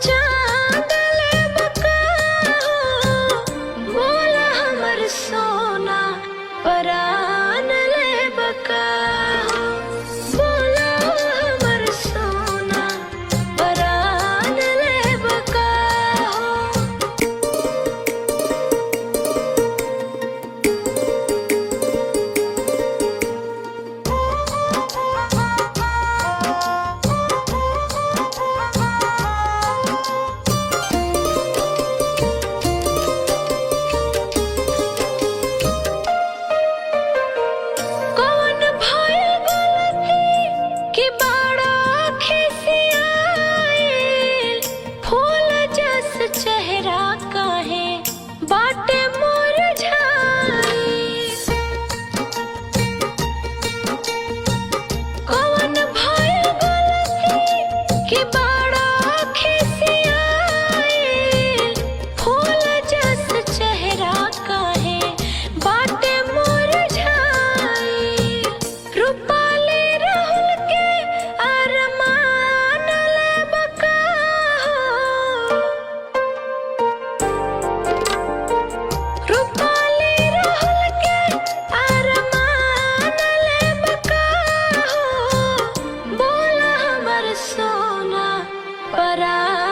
चांद लेब का हो, बोला हमर सोना परान लेब का हो, बोला हमर सोना परान लेब का हो। कौन भइल गलती कि बड़ा खिसियाइल, फूल जस चेहरा काहे बाटे मुरझाइल। कौन भइल गलती कि बड़ा खिसियाइल, फूल जस चेहरा काहे बाटे मुरझाइल। रूपाली राहुल के अरमान लेब का हो, रूपाली राहुल के अरमान लेब का हो, बोला हमर सोना परान